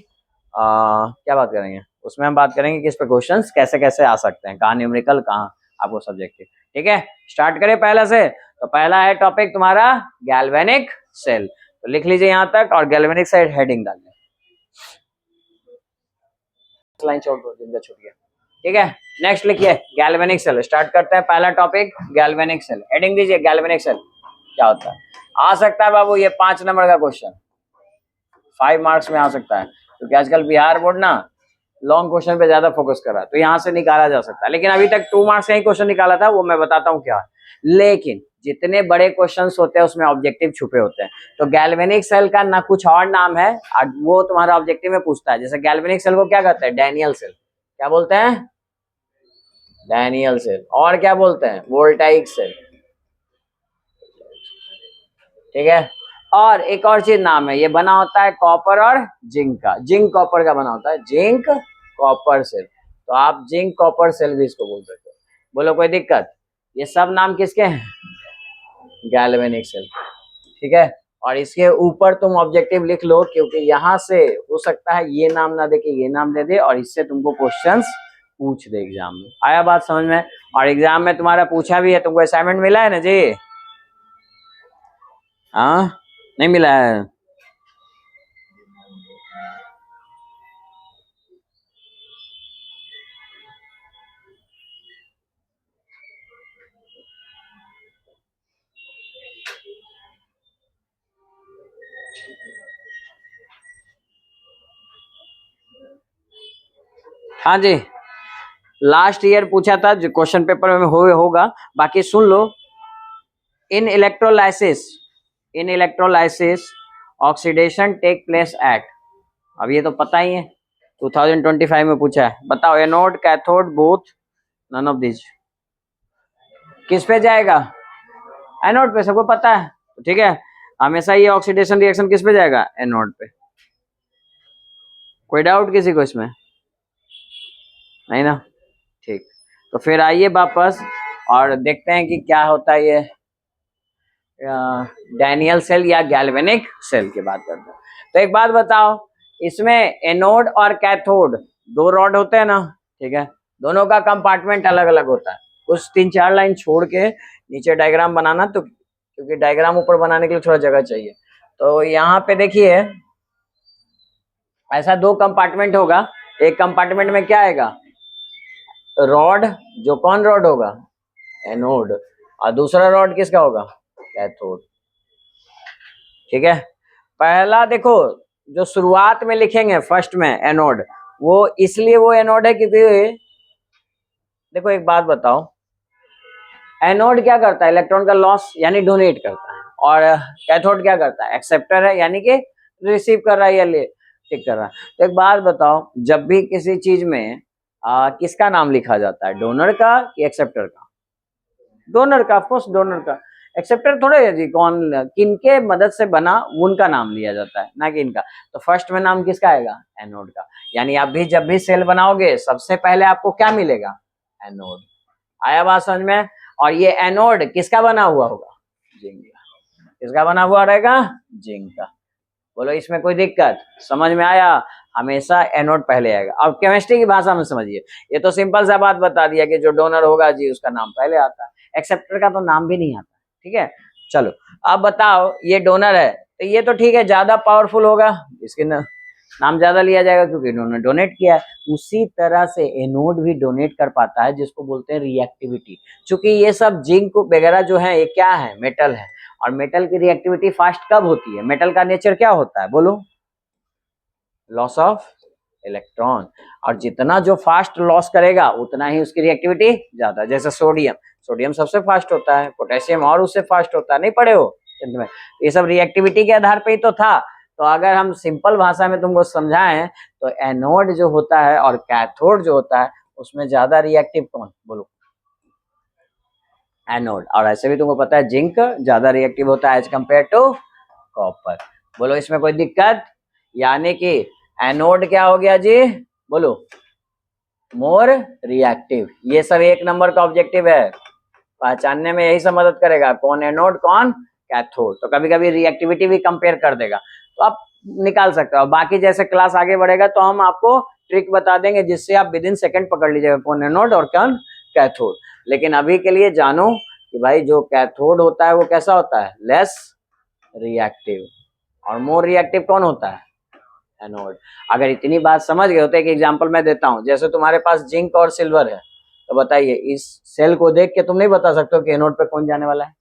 क्या बात करेंगे, उसमें हम बात करेंगे कि इस पे क्वेश्चंस कैसे कैसे आ सकते हैं, कहाँ न्यूमेरिकल, कहाँ आपको सब्जेक्टिव, ठीक है। स्टार्ट करें पहला से, तो पहला है टॉपिक तुम्हारा गैल्वेनिक सेल, तो लिख लीजिए यहाँ तक, और गैल्वेनिक सेल हेडिंग डाल दें, लाइन छोड़ दो जिनका छूट गया, ठीक है। नेक्स्ट लिखिए गैल्वेनिक सेल, स्टार्ट करते हैं पहला टॉपिक गैल्वेनिक सेल, हेडिंग दीजिए गैल्वेनिक सेल क्या होता है। आ सकता है बाबू ये 5 नंबर का क्वेश्चन, 5 मार्क्स में आ सकता है, क्योंकि आजकल बिहार बोर्ड ना लॉन्ग क्वेश्चन पे ज्यादा फोकस कर रहा है, तो यहाँ से निकाला जा सकता है, लेकिन अभी तक 2 मार्क्स का ही क्वेश्चन निकाला था, वो मैं बताता हूँ क्या है। लेकिन जितने बड़े क्वेश्चंस होते हैं उसमें ऑब्जेक्टिव छुपे होते हैं, तो गैल्वेनिक सेल का ना कुछ और नाम है, वो तुम्हारा ऑब्जेक्टिव में पूछता है। जैसे गैल्वेनिक सेल को क्या कहते हैं? डैनियल सेल, क्या बोलते हैं? Daniell cell. और क्या बोलते हैं? वोल्टाइक सेल, ठीक है। और एक और चीज नाम है, ये बना होता है कॉपर और जिंक का, जिंक कॉपर का बना होता है, जिंक कॉपर सेल, तो आप जिंक कॉपर सेल भी इसको बोल सकते हो। बोलो कोई दिक्कत? ये सब नाम किसके हैं? गैल्वेनिक सेल, ठीक है। और इसके ऊपर तुम ऑब्जेक्टिव लिख लो, क्योंकि यहाँ से हो सकता है ये नाम ना दे के ये नाम दे दे, और इससे तुमको क्वेश्चंस पूछ दे एग्जाम में। आया बात समझ में? और एग्जाम में तुम्हारा पूछा भी है, तुमको असाइनमेंट मिला है ना जी? हाँ, नहीं मिला है? हाँ जी, लास्ट ईयर पूछा था, जो क्वेश्चन पेपर में होगा, बाकी सुन लो। In electrolysis oxidation take place at, अब ये तो पता ही है, 2025 में पूछा है, बताओ anode cathode both none of this किस पे जाएगा? एनोड पे, सबको पता है, ठीक है। हमेशा ये ऑक्सीडेशन रिएक्शन किस पे जाएगा? एनोड पे। कोई डाउट किसी को इसमें? नहीं ना, ठीक। तो फिर आइए वापस और देखते हैं कि क्या होता है ये डैनियल सेल या गैल्वेनिक सेल की बात करते हैं। तो एक बात बताओ, इसमें एनोड और कैथोड 2 रॉड होते हैं ना, ठीक है, दोनों का कंपार्टमेंट अलग अलग होता है। कुछ 3-4 लाइन छोड़ के नीचे डायग्राम बनाना, तो क्योंकि डायग्राम ऊपर बनाने के लिए थोड़ा जगह चाहिए। तो यहाँ पे देखिए ऐसा 2 कंपार्टमेंट होगा, एक कंपार्टमेंट में क्या आएगा, रॉड, जो कौन रॉड होगा, एनोड, और दूसरा रॉड किसका होगा, कैथोड। ठीक है, पहला देखो जो शुरुआत में लिखेंगे फर्स्ट में एनोड, वो इसलिए वो एनोड है क्योंकि देखो एक बात बताओ, एनोड क्या करता है, इलेक्ट्रॉन का लॉस यानी डोनेट करता है, और कैथोड क्या करता है, एक्सेप्टर है यानी कि रिसीव कर रहा है या ले टिक कर रहा है। तो एक बात बताओ, जब भी किसी चीज में किसका नाम लिखा जाता है, डोनर का कि एक्सेप्टर का, डोनर का, ऑफकोर्स डोनर का। एक्सेप्टर थोड़े है जी, कौन किनके मदद से बना उनका नाम लिया जाता है, ना कि इनका। तो फर्स्ट में नाम किसका आएगा, एनोड का। यानी आप भी जब भी सेल बनाओगे सबसे पहले आपको क्या मिलेगा, एनोड। आया बात समझ में। और ये एनोड किसका बना हुआ होगा, जिंक का। किसका बना हुआ रहेगा, जिंक का। बोलो इसमें कोई दिक्कत, समझ में आया। हमेशा एनोड पहले आएगा। अब केमिस्ट्री की भाषा में समझिए, ये तो सिंपल सा बात बता दिया कि जो डोनर होगा जी उसका नाम पहले आता है, एक्सेप्टर का तो नाम भी नहीं आता। ठीक है, चलो अब बताओ, ये डोनर है तो ये तो ठीक है, ज्यादा पावरफुल होगा, इसके नाम ज्यादा लिया जाएगा क्योंकि इन्होंने डोनेट किया है। उसी तरह से एनोड भी डोनेट कर पाता है, जिसको बोलते हैं रिएक्टिविटी। चूंकि ये सब जिंक वगैरह जो है ये क्या है, मेटल है, और मेटल की रिएक्टिविटी फास्ट कब होती है, मेटल का नेचर क्या होता है बोलो, लॉस ऑफ इलेक्ट्रॉन। और जितना जो फास्ट लॉस करेगा उतना ही उसकी रिएक्टिविटी ज्यादा। जैसे सोडियम, सोडियम सबसे फास्ट होता है, पोटेशियम और उससे फास्ट होता है, नहीं पढ़े हो में। ये सब रिएक्टिविटी के आधार पे ही तो था। तो अगर हम सिंपल भाषा में तुमको समझाएं तो एनोड जो होता है और कैथोड जो होता है उसमें ज्यादा रिएक्टिव कौन, बोलो, एनोड। और ऐसे भी तुमको पता है जिंक ज्यादा रिएक्टिव होता है एज कम्पेयर टू कॉपर। बोलो इसमें कोई दिक्कत। यानी कि एनोड क्या हो गया जी, बोलो, मोर रिएक्टिव। ये सब 1 नंबर का ऑब्जेक्टिव है, पहचानने में यही सब मदद करेगा, कौन एनोड कौन कैथोड। तो कभी कभी रिएक्टिविटी भी कंपेयर कर देगा तो आप निकाल सकते हो। बाकी जैसे क्लास आगे बढ़ेगा तो हम आपको ट्रिक बता देंगे जिससे आप विद इन सेकंड पकड़ लीजिएगा कौन एनोड और कौन कैथोड। लेकिन अभी के लिए जानो कि भाई जो कैथोड होता है वो कैसा होता है, लेस रिएक्टिव, और मोर रिएक्टिव कौन होता है, एनोड। अगर इतनी बात समझ गए हो तो एक एग्जांपल मैं देता हूं। जैसे तुम्हारे पास जिंक और सिल्वर है, तो बताइए इस सेल को देख के तुम नहीं बता सकते हो कि एनोड पे कौन जाने वाला है,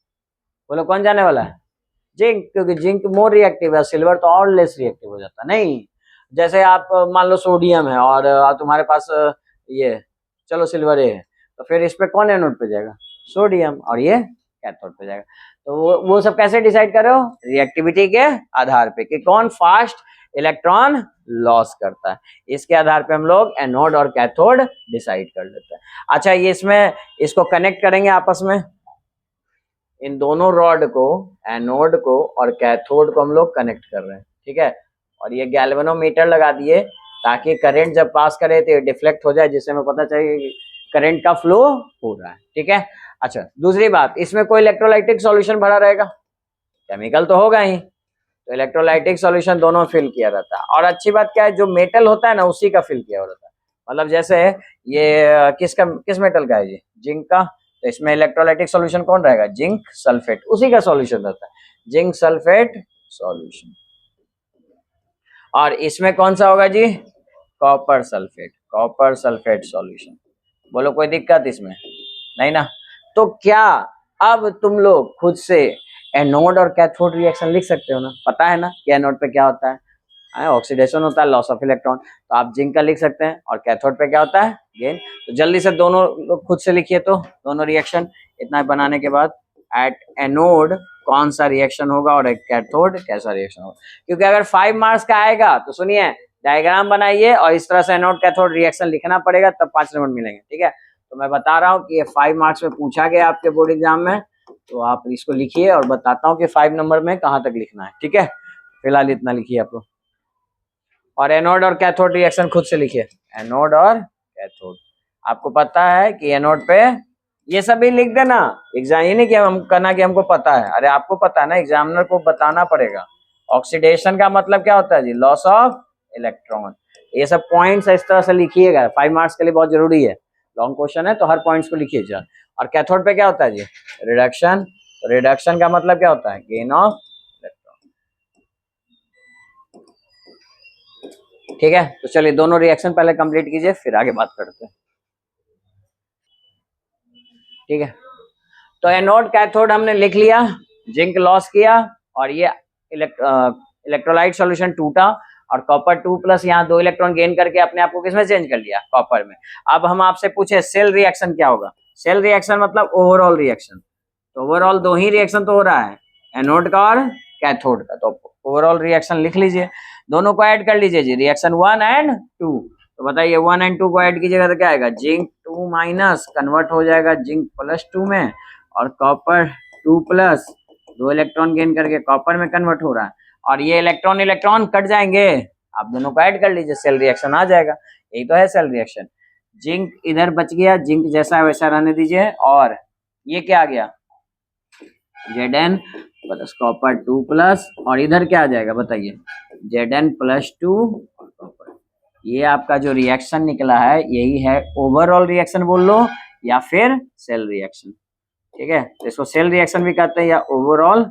बोलो कौन जाने वाला है, जिंक, क्योंकि जिंक मोर रिएक्टिव है, सिल्वर तो और लेस रिएक्टिव हो जाता है। नहीं, जैसे आप मान लो सोडियम है और तुम्हारे पास ये, चलो सिल्वर है, तो फिर इस पे कौन एनोड पे जाएगा, सोडियम, और ये कैथोड पे जाएगा। तो वो सब कैसे डिसाइड कर रहे हो, रिएक्टिविटी के आधार पे कि कौन फास्ट इलेक्ट्रॉन लॉस करता है, इसके आधार पे हम लोग एनोड और कैथोड डिसाइड कर लेते हैं। अच्छा, ये इसमें इसको कनेक्ट करेंगे आपस में, इन दोनों रॉड को, एनोड को और कैथोड को हम लोग कनेक्ट कर रहे हैं। ठीक है, और ये गैल्वेनोमीटर लगा दिए ताकि करंट जब पास करे तो डिफ्लेक्ट हो जाए, जिससे हमें पता चले कि करंट का फ्लो हो रहा है। ठीक है, अच्छा दूसरी बात, इसमें कोई इलेक्ट्रोलाइटिक सॉल्यूशन भरा रहेगा, केमिकल तो होगा ही, तो इलेक्ट्रोलाइटिक सॉल्यूशन दोनों फिल किया रहता है। और अच्छी बात क्या है, जो मेटल होता है ना उसी का फिल किया रहता है। मतलब जैसे ये किस मेटल का है ये, जिंक का, तो इसमें इलेक्ट्रोलाइटिक सॉल्यूशन कौन रहेगा, जिंक सल्फेट, उसी का सॉल्यूशन रहता है, जिंक सल्फेट सॉल्यूशन। और इसमें कौन सा होगा जी, copper sulphate, copper sulphate solution. बोलो कोई दिक्कत इसमें नहीं ना। तो क्या अब तुम लोग खुद से एनोड और कैथोड रिएक्शन लिख सकते हो ना, पता है ना कि एनोड पे क्या होता है, ऑक्सीडेशन होता है, लॉस ऑफ इलेक्ट्रॉन। तो आप जिंक का लिख सकते हैं, और कैथोड पे क्या होता है, गेन। तो जल्दी से दोनों लोग खुद से लिखिए, तो दोनों रिएक्शन इतना बनाने के बाद एट एनोड कौन सा रिएक्शन होगा और कैथोड कैसा रिएक्शन होगा। क्योंकि अगर 5 मार्क्स का आएगा तो सुनिए, डायग्राम बनाइए और इस तरह से एनोड कैथोड रिएक्शन लिखना पड़ेगा, तब 5 नंबर मिलेंगे। ठीक है, तो मैं बता रहा हूँ कि ये 5 मार्क्स में पूछा गया आपके बोर्ड एग्जाम में, तो आप इसको लिखिए और बताता हूँ कि 5 नंबर में कहाँ तक लिखना है। ठीक है, फिलहाल इतना लिखिए आप लोग, और एनोड और कैथोड रिएक्शन खुद से लिखिए, एनोड और कैथोड। आपको पता है कि एनोड पे ये सभी लिख देना, एग्जाम ये नहीं कि हम कहना कि हमको पता है, अरे आपको पता है ना, एग्जामिनर को बताना पड़ेगा। ऑक्सीडेशन का मतलब क्या होता है जी, लॉस ऑफ इलेक्ट्रॉन। ये सब पॉइंट्स इस तरह से लिखिएगा, 5 मार्क्स के लिए बहुत जरूरी है, लॉन्ग क्वेश्चन है तो हर पॉइंट्स को लिखिए। और कैथोड पे क्या होता है जी, रिडक्शन। रिडक्शन का मतलब क्या होता है, गेन ऑफ इलेक्ट्रॉन। ठीक है, तो चलिए दोनों रिएक्शन पहले कंप्लीट कीजिए, फिर आगे बात करते हैं। ठीक है, तो एनोड कैथोड हमने लिख लिया, जिंक लॉस किया, और ये इलेक्ट्रोलाइट सॉल्यूशन टूटा, और कॉपर 2+ यहाँ 2 इलेक्ट्रॉन गेन करके अपने आप को किसमें चेंज कर लिया, कॉपर में। अब हम आपसे पूछे सेल रिएक्शन क्या होगा। सेल रिएक्शन मतलब ओवरऑल रिएक्शन, तो ओवरऑल 2 ही रिएक्शन तो हो रहा है, एनोड का और कैथोड का, तो ओवरऑल रिएक्शन लिख लीजिए, दोनों को ऐड कर लीजिए जी, रिएक्शन 1 और 2। तो बताइए 1 और 2 को ऐड कीजिएगा तो क्या आएगा, जिंक 2- कन्वर्ट हो जाएगा जिंक +2 में, और कॉपर 2+, 2 इलेक्ट्रॉन गेन करके कॉपर में कन्वर्ट हो रहा है, और ये इलेक्ट्रॉन इलेक्ट्रॉन कट जाएंगे, आप दोनों को ऐड कर लीजिए, सेल रिएक्शन आ जाएगा। यही तो है सेल रिएक्शन। जिंक इधर बच गया, जिंक जैसा वैसा रहने दीजिए, और ये क्या आ गया, Zn प्लस कॉपर 2+, और इधर क्या आ जाएगा बताइए, Zn +2 और कॉपर। ये आपका जो रिएक्शन निकला है यही है ओवरऑल रिएक्शन बोल लो, या फिर सेल रिएक्शन। ठीक है, तो इसको सेल रिएक्शन भी कहते हैं, या ओवरऑल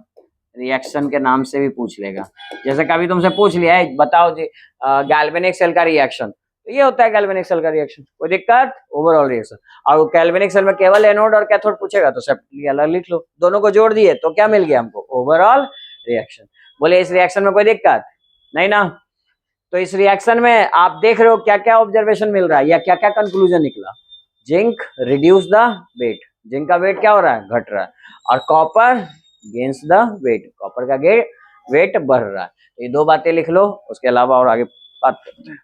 रिएक्शन के नाम से भी पूछ लेगा। जैसे कभी तुमसे पूछ लिया है, बताओ जी गैल्वेनिक सेल का रिएक्शन, तो ये होता है गैल्वेनिक सेल का रिएक्शन, कोई दिक्कत, ओवरऑल रिएक्शन। और गैल्वेनिक सेल में केवल एनोड और कैथोड पूछेगा तो सेपरेटली अलग लिख लो, दोनों को जोड़ दिए तो क्या मिल गया हमको, ओवरऑल रिएक्शन। बोले इस रिएक्शन में कोई दिक्कत नहीं ना। तो इस रिएक्शन में आप देख रहे हो क्या क्या ऑब्जर्वेशन मिल रहा है, या क्या क्या कंक्लूजन निकला। Zinc reduce the weight, zinc का वेट क्या हो रहा है, घट रहा है, और copper gains the weight, copper का वेट बढ़ रहा है। ये 2 बातें लिख लो, उसके अलावा और आगे बात करते हैं।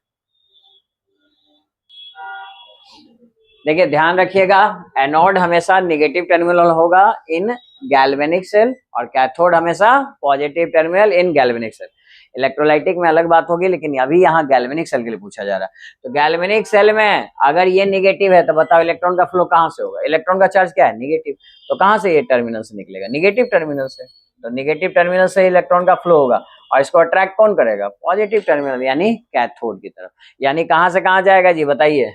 देखिए ध्यान रखिएगा, एनोड हमेशा नेगेटिव टर्मिनल होगा इन गैल्वेनिक सेल, और कैथोड हमेशा positive terminal in galvanic cell. Electrolytic में अलग बात होगी, लेकिन अभी यहाँ गैल्वेनिक सेल के लिए पूछा जा रहा है। तो गैल्वेनिक सेल में अगर ये नेगेटिव है तो बताओ इलेक्ट्रॉन का फ्लो कहाँ से होगा, इलेक्ट्रॉन का चार्ज क्या है, नेगेटिव, तो कहाँ से ये टर्मिनल से निकलेगा, नेगेटिव टर्मिनल से। तो नेगेटिव टर्मिनल से इलेक्ट्रॉन का फ्लो होगा, और इसको अट्रैक्ट कौन करेगा, पॉजिटिव टर्मिनल यानी कैथोड की तरफ। यानी कहाँ से कहाँ जाएगा जी बताइए,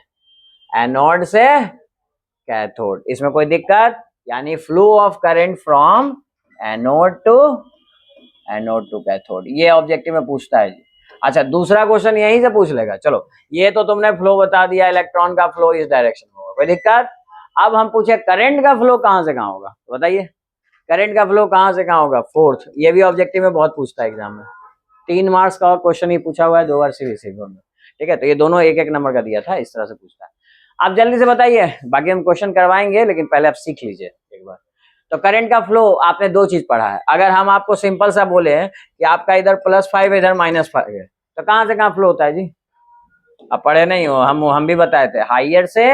एनोड से कैथोड। इसमें कोई दिक्कत, यानी flow of current from anode to cathode, ये ऑब्जेक्टिव में पूछता है जी। अच्छा दूसरा क्वेश्चन यहीं से पूछ लेगा, चलो ये तो तुमने फ्लो बता दिया, इलेक्ट्रॉन का फ्लो इस डायरेक्शन में होगा, कोई दिक्कत। अब हम पूछे करंट का फ्लो कहां से कहां होगा, तो बताइए करंट का फ्लो कहां से कहां होगा, फोर्थ, ये भी ऑब्जेक्टिव में बहुत पूछता है एग्जाम में, 3 मार्क्स का क्वेश्चन ही पूछा हुआ है 2 बार सीबीएसई में। ठीक है, तो ये दोनों 1-1 नंबर का दिया था, इस तरह से पूछता है। आप जल्दी से बताइए, बाकी हम क्वेश्चन करवाएंगे, लेकिन पहले आप सीख लीजिए एक बार। तो करंट का फ्लो आपने 2 चीज पढ़ा है। अगर हम आपको सिंपल सा बोले कि आपका इधर +5 इधर -5 है, तो कहां से कहां फ्लो होता है जी, आप पढ़े नहीं हो, हम भी बताए थे, हाइयर से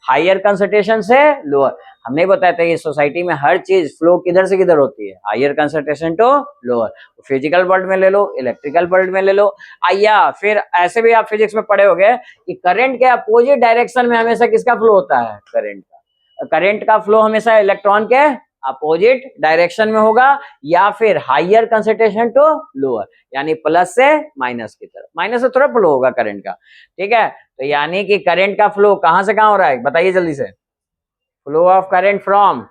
हाइयर कंसंट्रेशन से लोअर। हमने बताया था कि सोसाइटी में हर चीज फ्लो किधर से किधर होती है, higher concentration to lower. Physical world में ले लो, इलेक्ट्रिकल वर्ल्ड में ले लो, या फिर ऐसे भी आप फिजिक्स में पढ़े होंगे कि करंट के अपोजिट डायरेक्शन में हमेशा किसका फ्लो होता है, करंट का फ्लो हमेशा इलेक्ट्रॉन के अपोजिट डायरेक्शन में होगा, या फिर हाइयर कंसंट्रेशन टू लोअर, यानी प्लस से माइनस की तरफ, माइनस से थोड़ा फ्लो होगा करंट का। ठीक है, तो यानी कि करंट का फ्लो कहां से कहां हो रहा है बताइए जल्दी से, flow of current from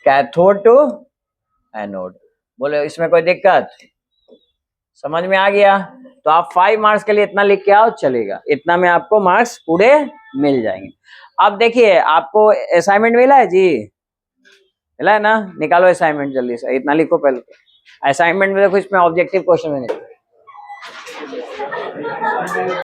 cathode to anode. बोले इसमें कोई दिक्कत, समझ में आ गया। तो आप 5 मार्क्स के लिए इतना लिख के आओ, चलेगा, इतना में आपको मार्क्स पूरे मिल जाएंगे। अब देखिए आपको असाइनमेंट मिला है जी, मिला है ना, निकालो असाइनमेंट जल्दी से, इतना लिखो पहले। असाइनमेंट में देखो इसमें ऑब्जेक्टिव क्वेश्चन में